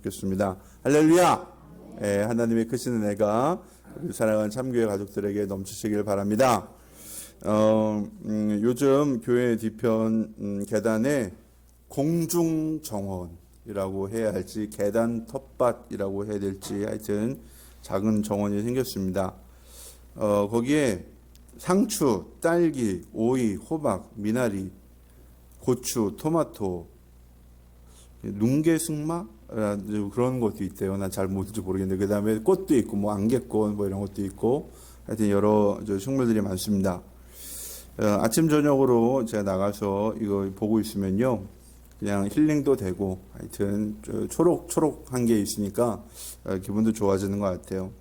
좋겠습니다. 할렐루야! 예, 하나님의 크신 은혜가 우리 사랑하는 참교회 가족들에게 넘치시길 바랍니다. 요즘 교회 뒤편 계단에 공중정원이라고 해야 할지 계단 텃밭이라고 해야 될지 하여튼 작은 정원이 생겼습니다. 거기에 상추, 딸기, 오이, 호박, 미나리, 고추, 토마토, 뭉게승마? 그런 것도 있대요. 난 잘 뭔지 모르겠는데. 그 다음에 꽃도 있고, 뭐, 안개꽃, 뭐 이런 것도 있고, 하여튼 여러 식물들이 많습니다. 아침, 저녁으로 제가 나가서 이거 보고 있으면요. 그냥 힐링도 되고, 하여튼 초록초록한 게 있으니까 기분도 좋아지는 것 같아요.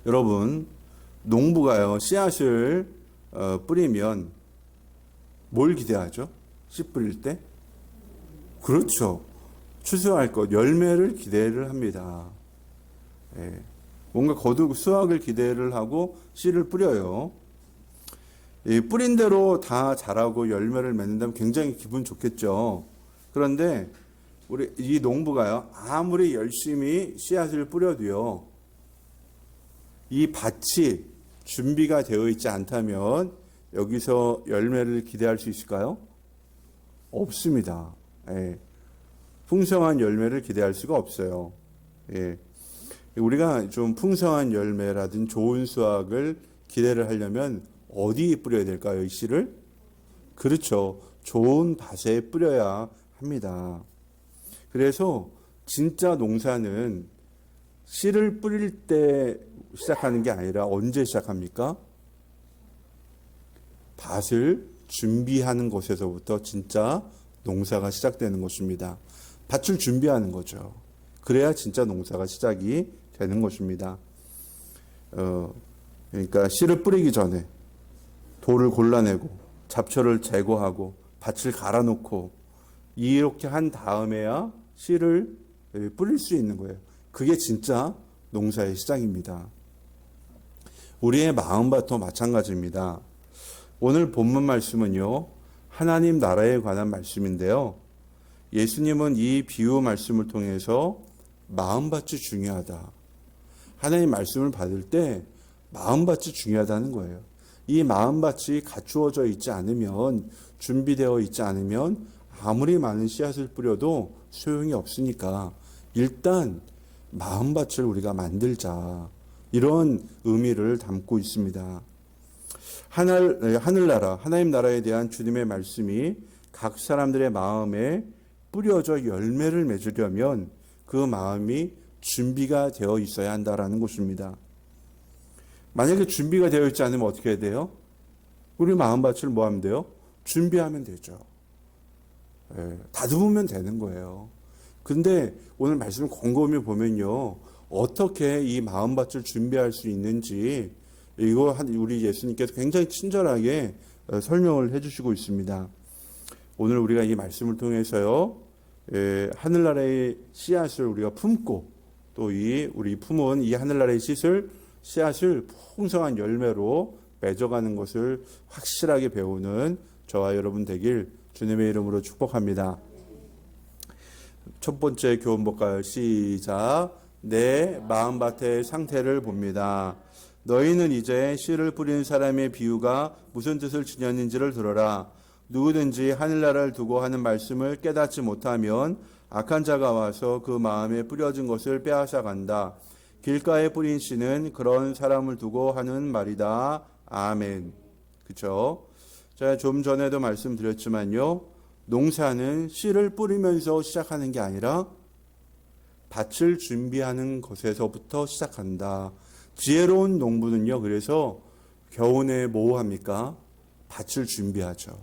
여러분, 농부가요, 씨앗을 뿌리면 뭘 기대하죠? 씨 뿌릴 때? 그렇죠. 추수할 것, 열매를 기대를 합니다. 예. 뭔가 거두고 수확을 기대를 하고 씨를 뿌려요. 뿌린 대로 다 자라고 열매를 맺는다면 굉장히 기분 좋겠죠. 그런데 우리 이 농부가요, 아무리 열심히 씨앗을 뿌려도요, 이 밭이 준비가 되어 있지 않다면 여기서 열매를 기대할 수 있을까요? 없습니다. 예. 풍성한 열매를 기대할 수가 없어요. 예. 우리가 좀 풍성한 열매라든 좋은 수확을 기대를 하려면 어디에 뿌려야 될까요? 이 씨를? 그렇죠. 좋은 밭에 뿌려야 합니다. 그래서 진짜 농사는 씨를 뿌릴 때 시작하는 게 아니라 언제 시작합니까? 밭을 준비하는 것에서부터 진짜 농사가 시작되는 것입니다. 밭을 준비하는 거죠. 그래야 진짜 농사가 시작이 되는 것입니다. 그러니까 씨를 뿌리기 전에 돌을 골라내고 잡초를 제거하고 밭을 갈아놓고 이렇게 한 다음에야 씨를 뿌릴 수 있는 거예요. 그게 진짜 농사의 시작입니다. 우리의 마음밭도 마찬가지입니다. 오늘 본문 말씀은요, 하나님 나라에 관한 말씀인데요. 예수님은 이 비유 말씀을 통해서 마음밭이 중요하다. 하나님 말씀을 받을 때 마음밭이 중요하다는 거예요. 이 마음밭이 갖추어져 있지 않으면, 준비되어 있지 않으면 아무리 많은 씨앗을 뿌려도 소용이 없으니까 일단 마음밭을 우리가 만들자. 이런 의미를 담고 있습니다. 하늘나라, 하나님 나라에 대한 주님의 말씀이 각 사람들의 마음에 뿌려져 열매를 맺으려면 그 마음이 준비가 되어 있어야 한다라는 것입니다. 만약에 준비가 되어 있지 않으면 어떻게 해야 돼요? 우리 마음밭을 뭐 하면 돼요? 준비하면 되죠. 다듬으면 되는 거예요. 근데 오늘 말씀을 곰곰이 보면요, 어떻게 이 마음밭을 준비할 수 있는지 이거 우리 예수님께서 굉장히 친절하게 설명을 해주시고 있습니다. 오늘 우리가 이 말씀을 통해서요, 하늘나라의 씨앗을 우리가 품고 또 우리 품은 이 하늘나라의 씨앗을 풍성한 열매로 맺어가는 것을 확실하게 배우는 저와 여러분 되길 주님의 이름으로 축복합니다. 첫 번째 교훈 볼까요? 시작. 내 마음밭의 상태를 봅니다. 너희는 이제 씨를 뿌리는 사람의 비유가 무슨 뜻을 지녔는지를 들어라. 누구든지 하늘나라를 두고 하는 말씀을 깨닫지 못하면 악한 자가 와서 그 마음에 뿌려진 것을 빼앗아 간다. 길가에 뿌린 씨는 그런 사람을 두고 하는 말이다. 아멘. 그렇죠? 제가 좀 전에도 말씀드렸지만요, 농사는 씨를 뿌리면서 시작하는 게 아니라 밭을 준비하는 것에서부터 시작한다. 지혜로운 농부는요, 그래서 겨우내 뭐 합니까? 밭을 준비하죠.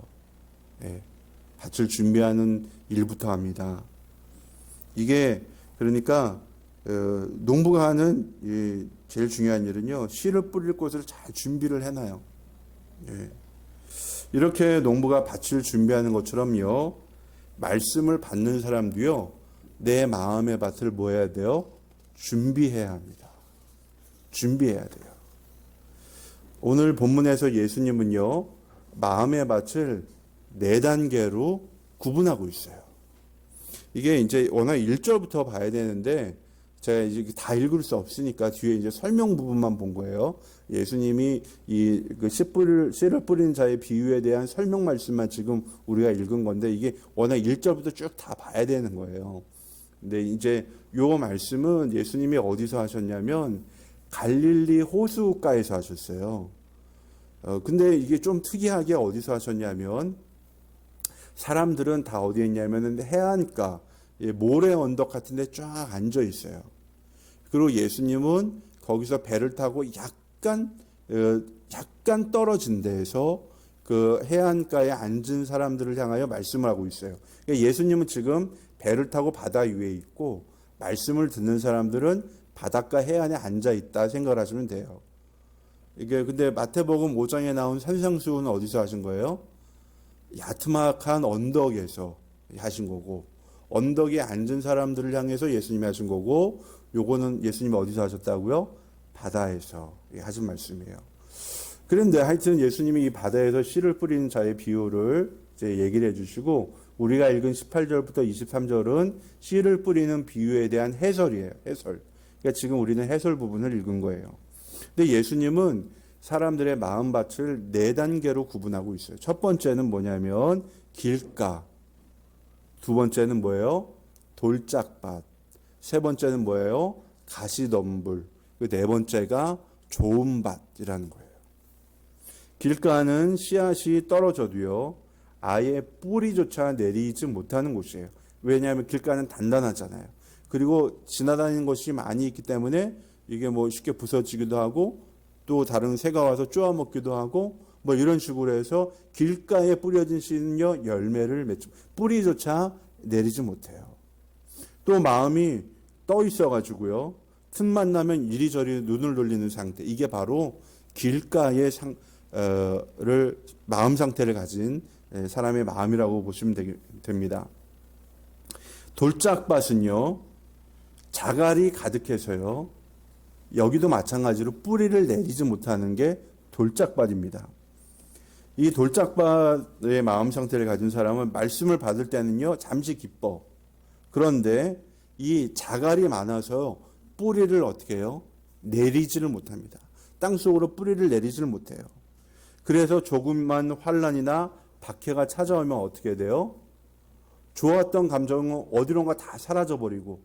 밭을 준비하는 일부터 합니다. 이게 그러니까 농부가 하는 제일 중요한 일은요, 씨를 뿌릴 곳을 잘 준비를 해놔요. 이렇게 농부가 밭을 준비하는 것처럼요, 말씀을 받는 사람도요, 내 마음의 밭을 뭐 해야 돼요? 준비해야 합니다. 준비해야 돼요. 오늘 본문에서 예수님은요, 마음의 밭을 4단계로 구분하고 있어요. 이게 이제 워낙 1절부터 봐야 되는데 제가 이제 다 읽을 수 없으니까 뒤에 이제 설명 부분만 본 거예요. 예수님이 이그 씨를 뿌리는 자의 비유에 대한 설명 말씀만 지금 우리가 읽은 건데 이게 워낙 1절부터 쭉 다 봐야 되는 거예요. 근데 이제 요 말씀은 예수님이 어디서 하셨냐면 갈릴리 호수가에서 하셨어요. 근데 이게 좀 특이하게 어디서 하셨냐면 사람들은 다 어디에 있냐면은 해안가, 모래 언덕 같은 데 쫙 앉아 있어요. 그리고 예수님은 거기서 배를 타고 약간 떨어진 데에서 그 해안가에 앉은 사람들을 향하여 말씀을 하고 있어요. 그러니까 예수님은 지금 배를 타고 바다 위에 있고 말씀을 듣는 사람들은 바닷가 해안에 앉아 있다 생각을 하시면 돼요. 이게 근데 마태복음 5장에 나온 산상수훈은 어디서 하신 거예요? 야트막한 언덕에서 하신 거고 언덕에 앉은 사람들을 향해서 예수님이 하신 거고 요거는 예수님이 어디서 하셨다고요? 바다에서 하신 말씀이에요. 그런데 하여튼 예수님이 이 바다에서 씨를 뿌리는 자의 비유를 이제 얘기를 해주시고 우리가 읽은 18절부터 23절은 씨를 뿌리는 비유에 대한 해설이에요. 해설. 그러니까 지금 우리는 해설 부분을 읽은 거예요. 근데 예수님은 사람들의 마음밭을 4단계로 구분하고 있어요. 첫 번째는 뭐냐면 길가, 두 번째는 뭐예요? 돌짝밭, 세 번째는 뭐예요? 가시덤불, 네 번째가 좋은 밭이라는 거예요. 길가는 씨앗이 떨어져도요 아예 뿌리조차 내리지 못하는 곳이에요. 왜냐하면 길가는 단단하잖아요. 그리고 지나다니는 것이 많이 있기 때문에 이게 뭐 쉽게 부서지기도 하고 또 다른 새가 와서 쪼아먹기도 하고 뭐 이런 식으로 해서 길가에 뿌려진 씨는요 열매를 맺죠. 뿌리조차 내리지 못해요. 또 마음이 떠 있어가지고요 틈만 나면 이리저리 눈을 돌리는 상태. 이게 바로 길가의 마음 상태를 가진 사람의 마음이라고 보시면 됩니다. 돌짝밭은요 자갈이 가득해서요 여기도 마찬가지로 뿌리를 내리지 못하는 게 돌짝밭입니다. 이 돌짝밭의 마음 상태를 가진 사람은 말씀을 받을 때는요 잠시 기뻐. 그런데 이 자갈이 많아서 뿌리를 어떻게 해요? 내리지를 못합니다. 땅속으로 뿌리를 내리지를 못해요. 그래서 조금만 환난이나 박해가 찾아오면 어떻게 돼요? 좋았던 감정은 어디론가 다 사라져버리고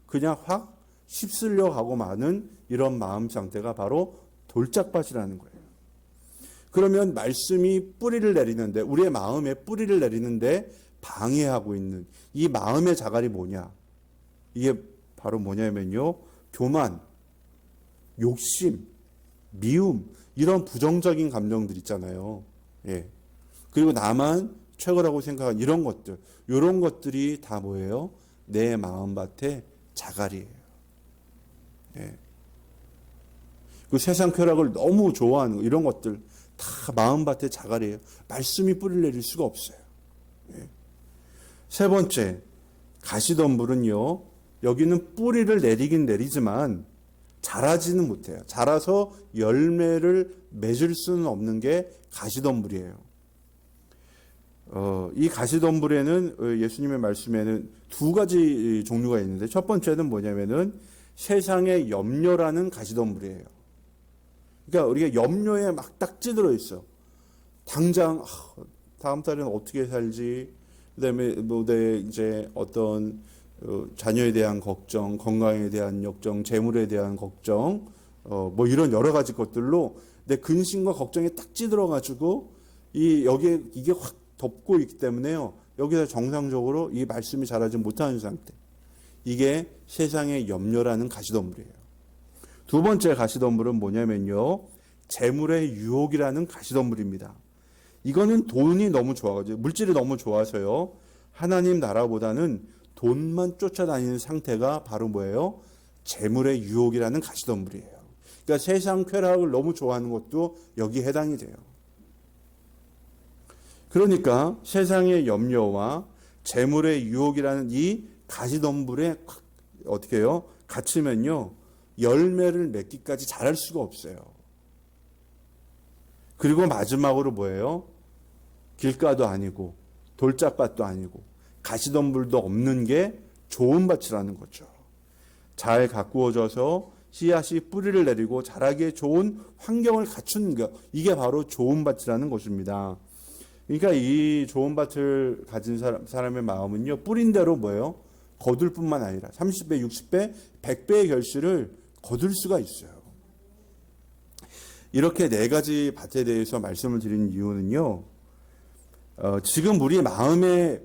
그냥 확 휩쓸려 가고 마는 이런 마음 상태가 바로 돌짝밭이라는 거예요. 그러면 말씀이 뿌리를 내리는데 우리의 마음에 뿌리를 내리는데 방해하고 있는 이 마음의 자갈이 뭐냐? 이게 바로 뭐냐면요. 교만, 욕심, 미움 이런 부정적인 감정들 있잖아요. 예. 그리고 나만 최고라고 생각한 이런 것들, 이런 것들이 다 뭐예요? 내 마음밭의 자갈이에요. 예. 그 세상 쾌락을 너무 좋아하는 이런 것들 다 마음밭의 자갈이에요. 말씀이 뿌리를 내릴 수가 없어요. 예. 세 번째, 가시덤불은요. 여기는 뿌리를 내리긴 내리지만 자라지는 못해요. 자라서 열매를 맺을 수는 없는 게 가시덤불이에요. 이 가시덤불에는 예수님의 말씀에는 두 가지 종류가 있는데 첫 번째는 뭐냐면은 세상의 염려라는 가시덤불이에요. 그러니까 우리가 염려에 막 딱 찌들어 있어. 당장 다음 달에는 어떻게 살지? 그다음에 뭐 내 이제 어떤 자녀에 대한 걱정, 건강에 대한 걱정, 재물에 대한 걱정, 뭐 이런 여러 가지 것들로 내 근심과 걱정에 딱 찌들어 가지고 여기에 이게 확 덮고 있기 때문에요. 여기서 정상적으로 이 말씀이 자라지 못하는 상태. 이게 세상의 염려라는 가시덤불이에요. 두 번째 가시덤불은 뭐냐면요. 재물의 유혹이라는 가시덤불입니다. 이거는 돈이 너무 좋아가지고 물질이 너무 좋아서요. 하나님 나라보다는 돈만 쫓아다니는 상태가 바로 뭐예요? 재물의 유혹이라는 가시덤불이에요. 그러니까 세상 쾌락을 너무 좋아하는 것도 여기에 해당이 돼요. 그러니까 세상의 염려와 재물의 유혹이라는 이 가시덤불에 어떻게 해요? 갇히면요. 열매를 맺기까지 잘할 수가 없어요. 그리고 마지막으로 뭐예요? 길가도 아니고 돌짝밭도 아니고 가시덤불도 없는 게 좋은 밭이라는 거죠. 잘 가꾸어져서 씨앗이 뿌리를 내리고 자라기에 좋은 환경을 갖춘 것, 이게 바로 좋은 밭이라는 것입니다. 그러니까 이 좋은 밭을 가진 사람의 마음은요, 뿌린 대로 뭐예요? 거둘 뿐만 아니라 30배, 60배, 100배의 결실을 거둘 수가 있어요. 이렇게 네 가지 밭에 대해서 말씀을 드리는 이유는요, 지금 우리 마음의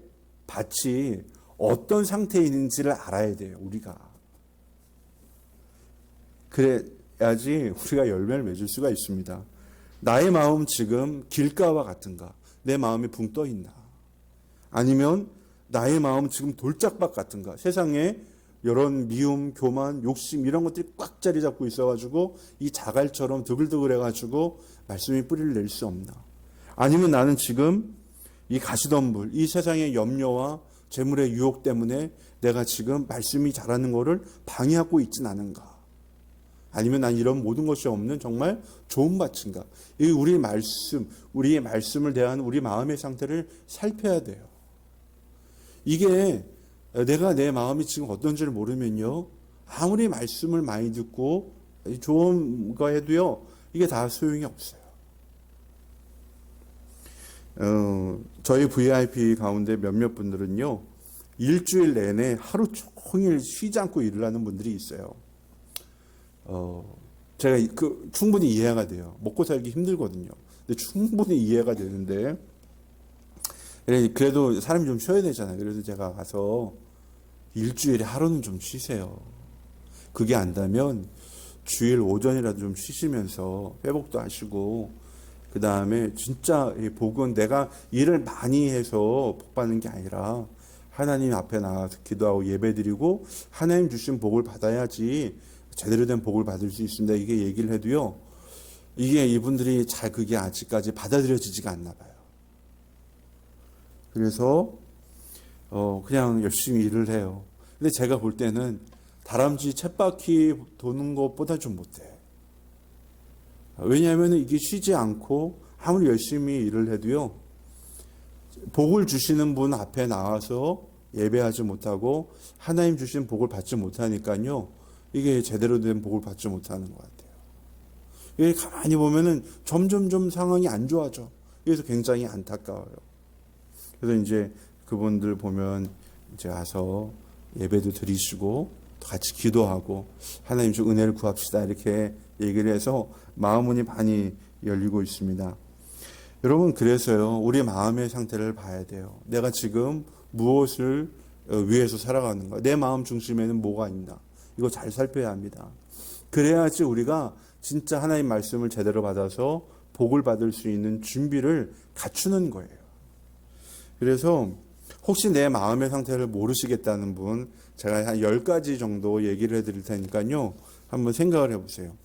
밭이 어떤 상태에 있는지를 알아야 돼요, 우리가. 그래야지 우리가 열매를 맺을 수가 있습니다. 나의 마음 지금 길가와 같은가? 내 마음이 붕 떠 있나? 아니면 나의 마음 지금 돌짝밭 같은가? 세상에 이런 미움, 교만, 욕심 이런 것들이 꽉 자리 잡고 있어가지고 이 자갈처럼 드글드글해가지고 말씀이 뿌리를 낼 수 없나? 아니면 나는 지금 이 가시덤불, 이 세상의 염려와 재물의 유혹 때문에 내가 지금 말씀이 자라는 것을 방해하고 있진 않은가? 아니면 난 이런 모든 것이 없는 정말 좋은 밭인가? 이 우리의 말씀을 대한 우리 마음의 상태를 살펴야 돼요. 이게 내가 내 마음이 지금 어떤지를 모르면요, 아무리 말씀을 많이 듣고 좋은 거 해도요, 이게 다 소용이 없어요. 저희 VIP 가운데 몇몇 분들은요, 일주일 내내 하루 종일 쉬지 않고 일을 하는 분들이 있어요. 제가 충분히 이해가 돼요. 먹고 살기 힘들거든요. 근데 충분히 이해가 되는데, 그래도 사람이 좀 쉬어야 되잖아요. 그래서 제가 가서 일주일에 하루는 좀 쉬세요. 그게 안다면 주일 오전이라도 좀 쉬시면서 회복도 하시고, 그 다음에 진짜 복은 내가 일을 많이 해서 복 받는 게 아니라 하나님 앞에 나가서 기도하고 예배드리고 하나님 주신 복을 받아야지 제대로 된 복을 받을 수 있습니다. 이게 얘기를 해도요, 이게 이분들이 잘 그게 아직까지 받아들여지지가 않나 봐요. 그래서 그냥 열심히 일을 해요. 근데 제가 볼 때는 다람쥐 쳇바퀴 도는 것보다 좀 못해. 왜냐하면 이게 쉬지 않고 아무리 열심히 일을 해도요, 복을 주시는 분 앞에 나와서 예배하지 못하고 하나님 주신 복을 받지 못하니까요, 이게 제대로 된 복을 받지 못하는 것 같아요. 이게 가만히 보면은 점점점 상황이 안 좋아져. 그래서 굉장히 안타까워요. 그래서 이제 그분들 보면 이제 와서 예배도 드리시고 같이 기도하고 하나님 좀 은혜를 구합시다 이렇게 얘기를 해서 마음문이 많이 열리고 있습니다. 여러분, 그래서요, 우리 마음의 상태를 봐야 돼요. 내가 지금 무엇을 위해서 살아가는가? 내 마음 중심에는 뭐가 있나? 이거 잘 살펴야 합니다. 그래야지 우리가 진짜 하나님 말씀을 제대로 받아서 복을 받을 수 있는 준비를 갖추는 거예요. 그래서 혹시 내 마음의 상태를 모르시겠다는 분, 제가 한 10가지 정도 얘기를 해드릴 테니까요, 한번 생각을 해보세요.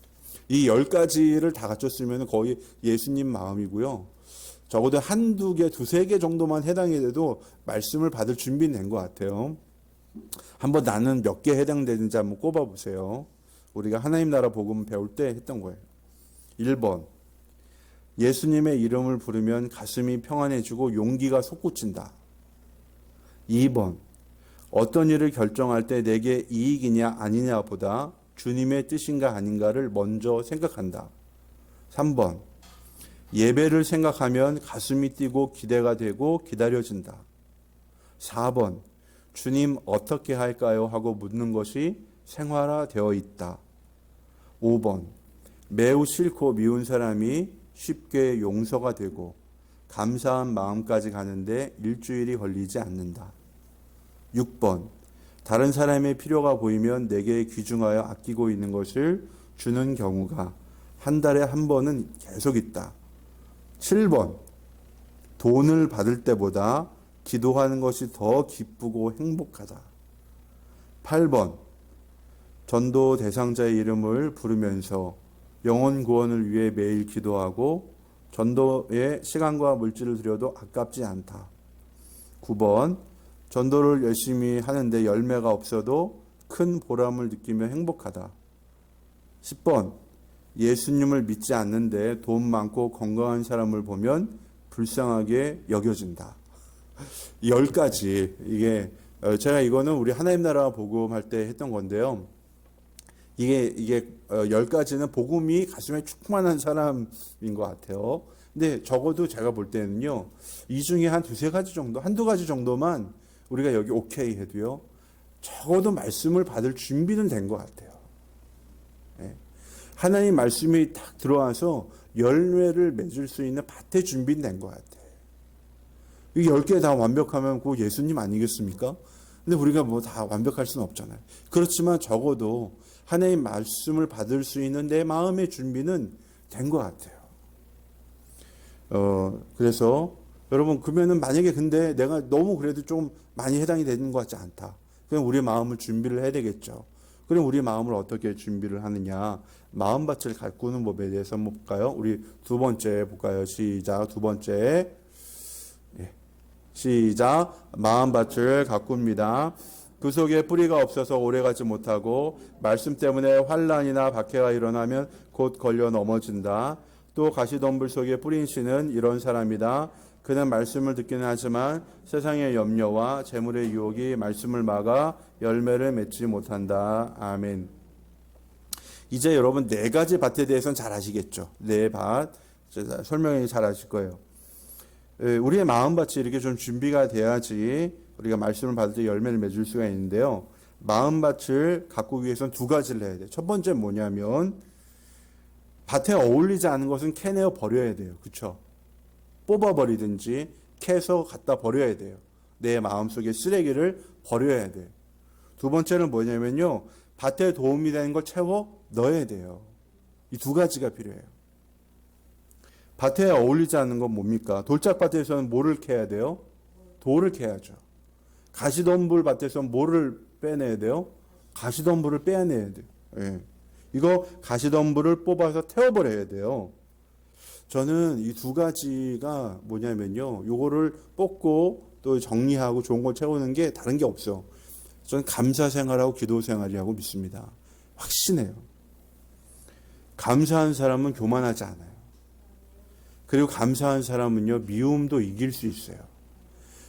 이 10가지를 다 갖췄으면 거의 예수님 마음이고요. 적어도 한두 개, 두세 개 정도만 해당이 돼도 말씀을 받을 준비는 된 것 같아요. 한번 나는 몇 개 해당되는지 한번 꼽아보세요. 우리가 하나님 나라 복음 배울 때 했던 거예요. 1번, 예수님의 이름을 부르면 가슴이 평안해지고 용기가 솟구친다. 2번, 어떤 일을 결정할 때 내게 이익이냐 아니냐보다 주님의 뜻인가 아닌가를 먼저 생각한다. 3번, 예배를 생각하면 가슴이 뛰고 기대가 되고 기다려진다. 4번, 주님 어떻게 할까요? 하고 묻는 것이 생활화되어 있다. 5번, 매우 싫고 미운 사람이 쉽게 용서가 되고 감사한 마음까지 가는데 일주일이 걸리지 않는다. 6번, 다른 사람의 필요가 보이면 내게 귀중하여 아끼고 있는 것을 주는 경우가 한 달에 한 번은 계속 있다. 7번, 돈을 받을 때보다 기도하는 것이 더 기쁘고 행복하다. 8번, 전도 대상자의 이름을 부르면서 영혼 구원을 위해 매일 기도하고 전도에 시간과 물질을 들여도 아깝지 않다. 9번, 전도를 열심히 하는데 열매가 없어도 큰 보람을 느끼며 행복하다. 10번, 예수님을 믿지 않는데 돈 많고 건강한 사람을 보면 불쌍하게 여겨진다. 10가지. 이게 제가 이거는 우리 하나님 나라 복음할 때 했던 건데요. 이게 10가지는 복음이 가슴에 충만한 사람인 것 같아요. 근데 적어도 제가 볼 때는요, 이 중에 한 두세 가지 정도, 한두 가지 정도만 우리가 여기 오케이 해도요, 적어도 말씀을 받을 준비는 된 것 같아요. 예. 하나님 말씀이 딱 들어와서 열매를 맺을 수 있는 밭의 준비는 된 것 같아요. 이 10개 다 완벽하면 그 예수님 아니겠습니까? 근데 우리가 뭐 다 완벽할 수는 없잖아요. 그렇지만 적어도 하나님 말씀을 받을 수 있는 내 마음의 준비는 된 것 같아요. 그래서 여러분, 그러면은 만약에 근데 내가 너무 그래도 좀 많이 해당이 되는 것 같지 않다. 그럼 우리 마음을 준비를 해야 되겠죠. 그럼 우리 마음을 어떻게 준비를 하느냐? 마음밭을 가꾸는 법에 대해서 한번 볼까요? 우리 두 번째 볼까요? 시작. 두 번째. 시작. 마음밭을 가꿉니다. 그 속에 뿌리가 없어서 오래가지 못하고 말씀 때문에 환난이나 박해가 일어나면 곧 걸려 넘어진다. 또 가시덤불 속에 뿌린 씨는 이런 사람이다. 그는 말씀을 듣기는 하지만 세상의 염려와 재물의 유혹이 말씀을 막아 열매를 맺지 못한다. 아멘. 이제 여러분 4가지 밭에 대해서는 잘 아시겠죠? 4밭 설명이 잘 아실 거예요. 우리의 마음밭이 이렇게 좀 준비가 돼야지 우리가 말씀을 받을 때 열매를 맺을 수가 있는데요. 마음밭을 가꾸기 위해서는 2가지를 해야 돼요. 첫 번째 뭐냐면 밭에 어울리지 않은 것은 캐내어 버려야 돼요. 그렇죠? 뽑아버리든지 캐서 갖다 버려야 돼요. 내 마음속에 쓰레기를 버려야 돼요. 두 번째는 뭐냐면요. 밭에 도움이 되는 걸 채워 넣어야 돼요. 이 2가지가 필요해요. 밭에 어울리지 않는 건 뭡니까? 돌짝밭에서는 뭐를 캐야 돼요? 돌을 캐야죠. 가시덤불 밭에서는 뭐를 빼내야 돼요? 가시덤불을 빼내야 돼요. 예. 이거 가시덤불을 뽑아서 태워버려야 돼요. 저는 이 2가지가 뭐냐면요. 요거를 뽑고 또 정리하고 좋은 걸 채우는 게 다른 게 없어. 저는 감사 생활하고 기도 생활이라고 믿습니다. 확신해요. 감사한 사람은 교만하지 않아요. 그리고 감사한 사람은요, 미움도 이길 수 있어요.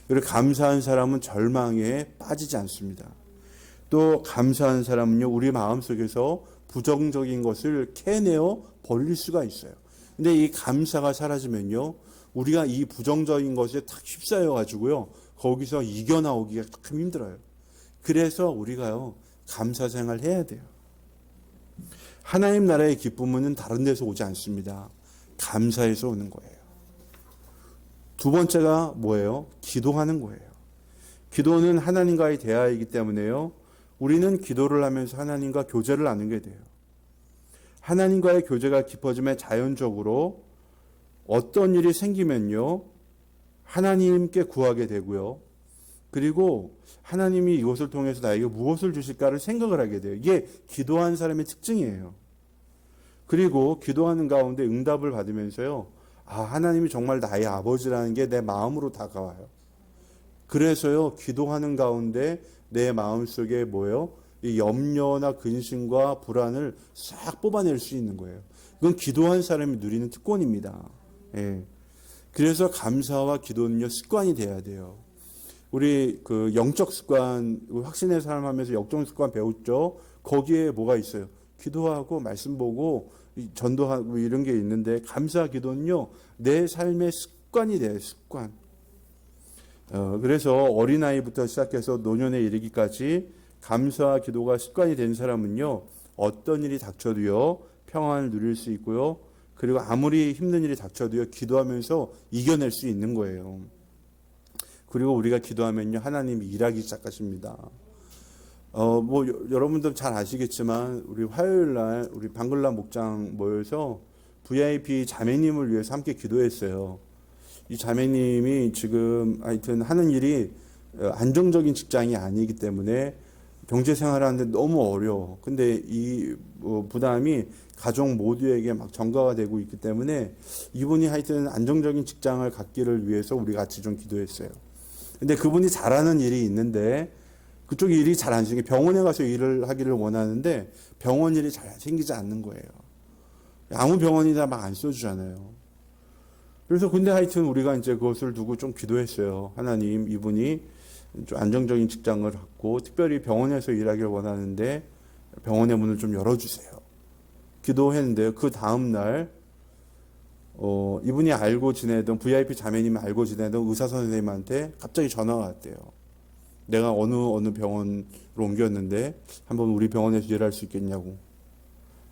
그리고 감사한 사람은 절망에 빠지지 않습니다. 또 감사한 사람은요, 우리 마음속에서 부정적인 것을 캐내어 버릴 수가 있어요. 근데 이 감사가 사라지면요, 우리가 이 부정적인 것에 탁 휩싸여 가지고요, 거기서 이겨나오기가 참 힘들어요. 그래서 우리가요, 감사 생활 해야 돼요. 하나님 나라의 기쁨은 다른 데서 오지 않습니다. 감사해서 오는 거예요. 두 번째가 뭐예요? 기도하는 거예요. 기도는 하나님과의 대화이기 때문에요. 우리는 기도를 하면서 하나님과 교제를 나누게 돼요. 하나님과의 교제가 깊어지면 자연적으로 어떤 일이 생기면요. 하나님께 구하게 되고요. 그리고 하나님이 이것을 통해서 나에게 무엇을 주실까를 생각을 하게 돼요. 이게 기도하는 사람의 특징이에요. 그리고 기도하는 가운데 응답을 받으면서요. 아, 하나님이 정말 나의 아버지라는 게 내 마음으로 다가와요. 그래서요. 기도하는 가운데 내 마음속에 뭐예요? 이 염려나 근심과 불안을 싹 뽑아낼 수 있는 거예요. 이건 기도한 사람이 누리는 특권입니다. 예. 그래서 감사와 기도는요. 습관이 돼야 돼요. 우리 그 영적 습관, 확신의 삶 하면서 영적 습관 배웠죠? 거기에 뭐가 있어요? 기도하고 말씀 보고 전도하고 이런 게 있는데 감사 기도는요. 내 삶의 습관이 돼요. 습관. 그래서 어린아이부터 시작해서 노년에 이르기까지 감사와 기도가 습관이 된 사람은요. 어떤 일이 닥쳐도요. 평안을 누릴 수 있고요. 그리고 아무리 힘든 일이 닥쳐도요. 기도하면서 이겨낼 수 있는 거예요. 그리고 우리가 기도하면요. 하나님이 일하기 시작하십니다. 여러분들 잘 아시겠지만, 우리 화요일 날, 우리 방글라 목장 모여서 VIP 자매님을 위해서 함께 기도했어요. 이 자매님이 지금 하여튼 하는 일이 안정적인 직장이 아니기 때문에 경제 생활을 하는데 너무 어려워. 근데 이 부담이 가족 모두에게 막 전가가 되고 있기 때문에 이분이 하여튼 안정적인 직장을 갖기를 위해서 우리 같이 좀 기도했어요. 근데 그분이 잘하는 일이 있는데 그쪽 일이 잘 안 생겨. 병원에 가서 일을 하기를 원하는데 병원 일이 잘 생기지 않는 거예요. 아무 병원이나 막 안 써주잖아요. 그래서 근데 하여튼 우리가 이제 그것을 두고 좀 기도했어요. 하나님, 이분이 좀 안정적인 직장을 갖고 특별히 병원에서 일하길 원하는데 병원의 문을 좀 열어주세요. 기도했는데 그 다음 날 이분이 알고 지내던 VIP 자매님이 알고 지내던 의사 선생님한테 갑자기 전화가 왔대요. 내가 어느 병원으로 옮겼는데 한번 우리 병원에서 일할 수 있겠냐고.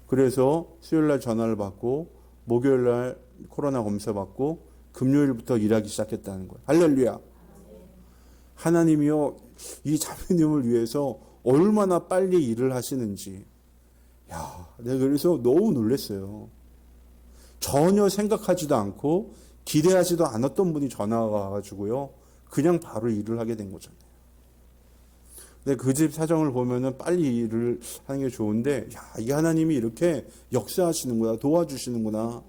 그래서 수요일 날 전화를 받고 목요일 날 코로나 검사 받고 금요일부터 일하기 시작했다는 거예요. 할렐루야. 하나님이요, 이 자매님을 위해서 얼마나 빨리 일을 하시는지. 야, 내가 그래서 너무 놀랐어요. 전혀 생각하지도 않고 기대하지도 않았던 분이 전화가 와가지고요, 그냥 바로 일을 하게 된 거잖아요. 근데 그 집 사정을 보면은 빨리 일을 하는 게 좋은데, 야, 이 하나님이 이렇게 역사하시는구나, 도와주시는구나.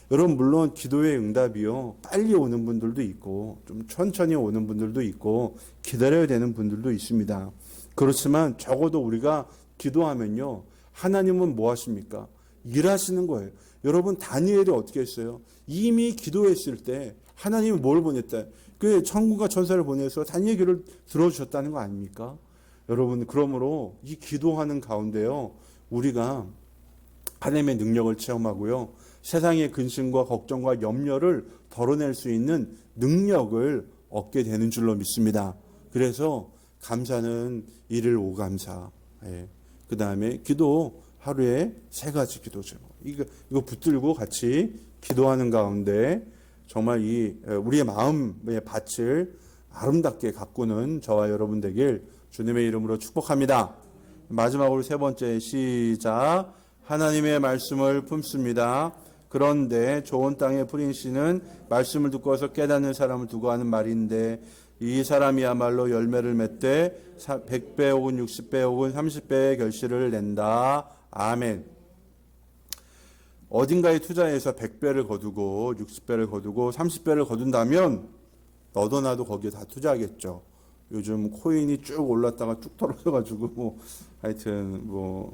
여러분, 물론 기도의 응답이요, 빨리 오는 분들도 있고 좀 천천히 오는 분들도 있고 기다려야 되는 분들도 있습니다. 그렇지만 적어도 우리가 기도하면요, 하나님은 뭐 하십니까? 일하시는 거예요. 여러분, 다니엘이 어떻게 했어요? 이미 기도했을 때 하나님이 뭘 보냈다? 그 천군과 천사를 보내서 다니엘 기도를 들어주셨다는 거 아닙니까? 여러분, 그러므로 이 기도하는 가운데요, 우리가 하나님의 능력을 체험하고요, 세상의 근심과 걱정과 염려를 덜어낼 수 있는 능력을 얻게 되는 줄로 믿습니다. 그래서 감사는 이를 오감사. 그 다음에 기도 하루에 3가지 기도 제목. 이거 붙들고 같이 기도하는 가운데 정말 우리의 마음의 밭을 아름답게 가꾸는 저와 여러분 되길 주님의 이름으로 축복합니다. 마지막으로 3번째, 시작. 하나님의 말씀을 품습니다. 그런데 좋은 땅에 뿌린 씨는 말씀을 듣고서 깨닫는 사람을 두고 하는 말인데, 이 사람이야말로 열매를 맺되 100배 혹은 60배 혹은 30배의 결실을 낸다. 아멘. 어딘가에 투자해서 100배를 거두고 60배를 거두고 30배를 거둔다면 너도 나도 거기에 다 투자하겠죠. 요즘 코인이 쭉 올랐다가 쭉 떨어져가지고 하여튼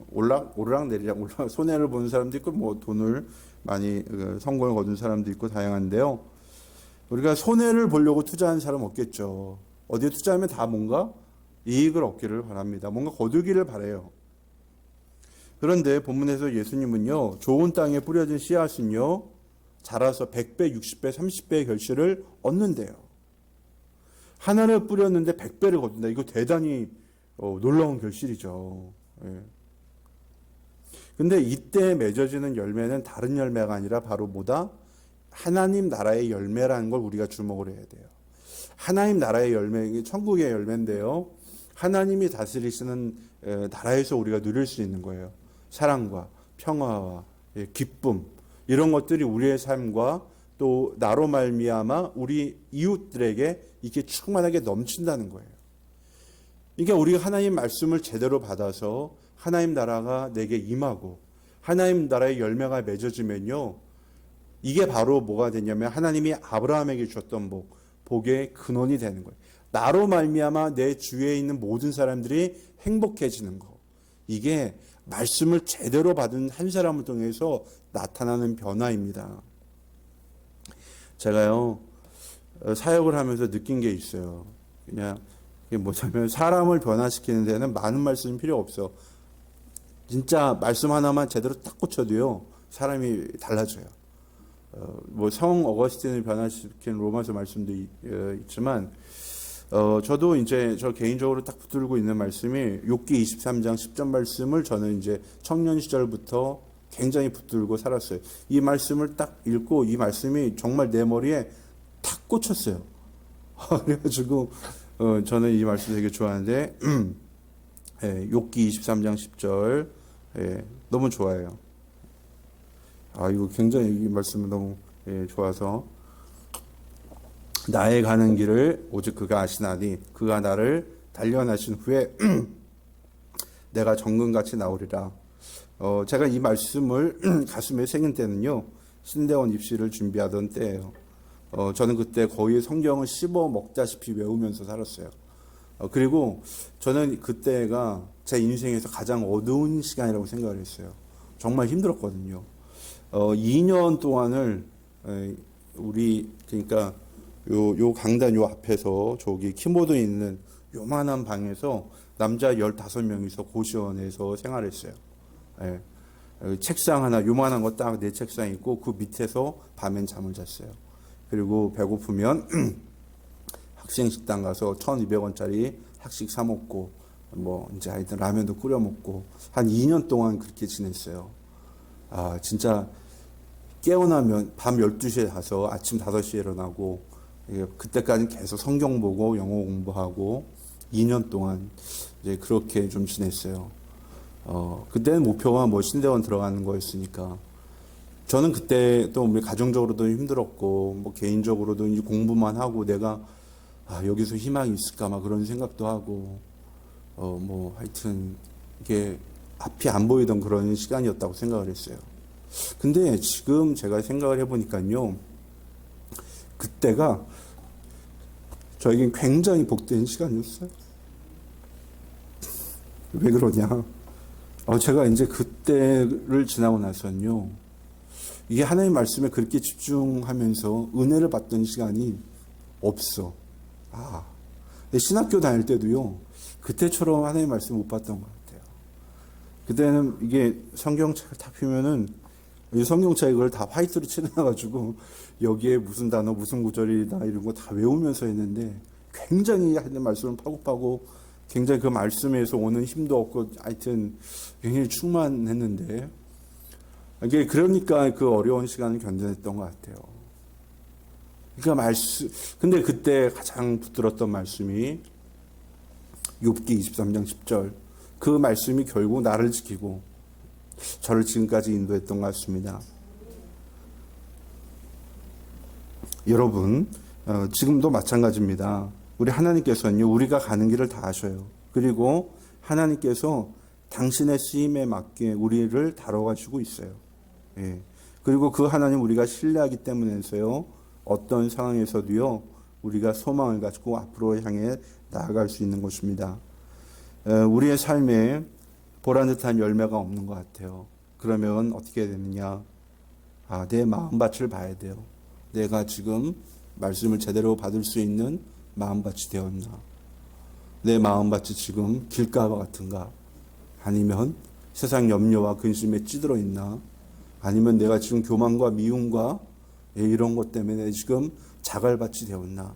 오르락 내리락 손해를 보는 사람도 있고 돈을 많이 성공을 거둔 사람도 있고 다양한데요. 우리가 손해를 보려고 투자한 사람 없겠죠. 어디에 투자하면 다 뭔가 이익을 얻기를 바랍니다. 뭔가 거두기를 바라요. 그런데 본문에서 예수님은요, 좋은 땅에 뿌려진 씨앗은요, 자라서 100배, 60배, 30배의 결실을 얻는데요. 하나를 뿌렸는데 100배를 거둔다. 이거 대단히 놀라운 결실이죠. 근데 이때 맺어지는 열매는 다른 열매가 아니라 바로 뭐다? 하나님 나라의 열매라는 걸 우리가 주목을 해야 돼요. 하나님 나라의 열매, 이게 천국의 열매인데요. 하나님이 다스리시는 나라에서 우리가 누릴 수 있는 거예요. 사랑과 평화와 기쁨, 이런 것들이 우리의 삶과 또 나로 말미암아 우리 이웃들에게 이게 충만하게 넘친다는 거예요. 그러니까 우리가 하나님 말씀을 제대로 받아서 하나님 나라가 내게 임하고 하나님 나라의 열매가 맺어지면요, 이게 바로 뭐가 되냐면 하나님이 아브라함에게 주셨던 복의 근원이 되는 거예요. 나로 말미암아 내 주위에 있는 모든 사람들이 행복해지는 거. 이게 말씀을 제대로 받은 한 사람을 통해서 나타나는 변화입니다. 제가요, 사역을 하면서 느낀 게 있어요. 그냥 이게 뭐냐면 사람을 변화시키는 데는 많은 말씀이 필요 없어. 진짜 말씀 하나만 제대로 딱 꽂혀도요, 사람이 달라져요. 성 어거스틴을 변화시키는 로마서 말씀도 있지만, 저도 이제 저 개인적으로 딱 붙들고 있는 말씀이 욥기 23장 10절 말씀을 저는 이제 청년 시절부터 굉장히 붙들고 살았어요. 이 말씀을 딱 읽고 이 말씀이 정말 내 머리에 탁 꽂혔어요. 그래가지고 저는 이 말씀 되게 좋아하는데 욥기 23장 10절 너무 좋아해요. 이거 굉장히 이 말씀이 너무 좋아서, 나의 가는 길을 오직 그가 아시나니 그가 나를 단련하신 후에 내가 정금같이 나오리라. 제가 이 말씀을 가슴에 새긴 때는요, 신대원 입시를 준비하던 때예요. 저는 그때 거의 성경을 씹어 먹다시피 외우면서 살았어요. 그리고 저는 그때가 제 인생에서 가장 어두운 시간이라고 생각을 했어요. 정말 힘들었거든요. 2년 동안을 우리 그러니까 요 강단 요 앞에서 저기 키보드 있는 요만한 방에서 남자 15명이서 고시원에서 생활했어요. 예. 책상 하나 요만한 거 딱 내 책상 있고 그 밑에서 밤엔 잠을 잤어요. 그리고 배고프면 학생 식당 가서 1,200원짜리 학식 사 먹고 뭐 이제 하여튼 라면도 끓여 먹고 한 2년 동안 그렇게 지냈어요. 아, 진짜 깨어나면 밤 12시에 자서 아침 5시에 일어나고 그때까지 계속 성경 보고 영어 공부하고 2년 동안 이제 그렇게 좀 지냈어요. 그때는 목표가 뭐 신대원 들어가는 거였으니까. 저는 그때 또 우리 가정적으로도 힘들었고, 뭐 개인적으로도 이제 공부만 하고 내가 여기서 희망이 있을까 막 그런 생각도 하고, 뭐 하여튼 이게 앞이 안 보이던 그런 시간이었다고 생각을 했어요. 근데 지금 제가 생각을 해보니까요, 그때가 저에겐 굉장히 복된 시간이었어요. 왜 그러냐? 제가 이제 그때를 지나고 나서는요, 이게 하나님의 말씀에 그렇게 집중하면서 은혜를 받던 시간이 없어. 신학교 다닐 때도요, 그때처럼 하나님의 말씀 못 받던 것 같아요. 그때는 이게 성경책을 다 펴면은, 이 성경책 이걸 다 화이트로 칠해놔가지고, 여기에 무슨 단어, 무슨 구절이다, 이런 거 다 외우면서 했는데, 굉장히 하나님의 말씀을 파고파고, 굉장히 그 말씀에서 오는 힘도 없고, 하여튼, 굉장히 충만했는데, 이게 그러니까 그 어려운 시간을 견뎌냈던 것 같아요. 그러니까 근데 그때 가장 붙들었던 말씀이 욥기 23장 10절. 그 말씀이 결국 나를 지키고 저를 지금까지 인도했던 것 같습니다. 여러분, 지금도 마찬가지입니다. 우리 하나님께서는요, 우리가 가는 길을 다 아셔요. 그리고 하나님께서 당신의 쓰임에 맞게 우리를 다뤄가지고 있어요. 예. 그리고 그 하나님 우리가 신뢰하기 때문에서요, 어떤 상황에서도요, 우리가 소망을 가지고 앞으로 향해 나아갈 수 있는 것입니다. 우리의 삶에 보란듯한 열매가 없는 것 같아요. 그러면 어떻게 되느냐? 내 마음밭을 봐야 돼요. 내가 지금 말씀을 제대로 받을 수 있는 마음밭이 되었나? 내 마음밭이 지금 길가와 같은가? 아니면 세상 염려와 근심에 찌들어 있나? 아니면 내가 지금 교만과 미움과 이런 것 때문에 지금 자갈밭이 되었나?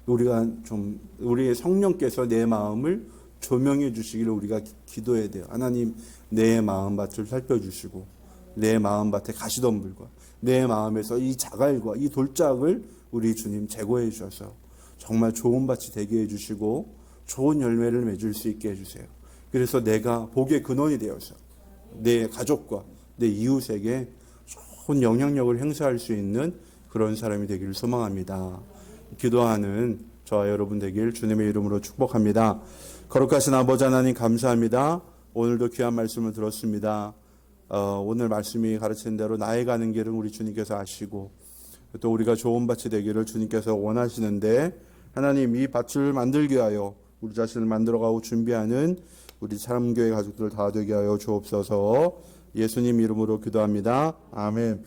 우리의 성령께서 내 마음을 조명해 주시기를 우리가 기도해야 돼요. 하나님, 내 마음밭을 살펴주시고, 내 마음밭의 가시덤불과 내 마음에서 이 자갈과 이 돌짝을 우리 주님 제거해 주셔서 정말 좋은 밭이 되게 해 주시고, 좋은 열매를 맺을 수 있게 해 주세요. 그래서 내가 복의 근원이 되어서 내 가족과 내 이웃에게 좋은 영향력을 행사할 수 있는 그런 사람이 되기를 소망합니다. 기도하는 저와 여러분 되길 주님의 이름으로 축복합니다. 거룩하신 아버지 하나님 감사합니다. 오늘도 귀한 말씀을 들었습니다. 오늘 말씀이 가르치는 대로 나의 가는 길은 우리 주님께서 아시고 또 우리가 좋은 밭이 되기를 주님께서 원하시는데 하나님 이 밭을 만들게 하여 우리 자신을 만들어가고 준비하는 우리 사람교회 가족들 다 되게 하여 주옵소서. 예수님 이름으로 기도합니다. 아멘.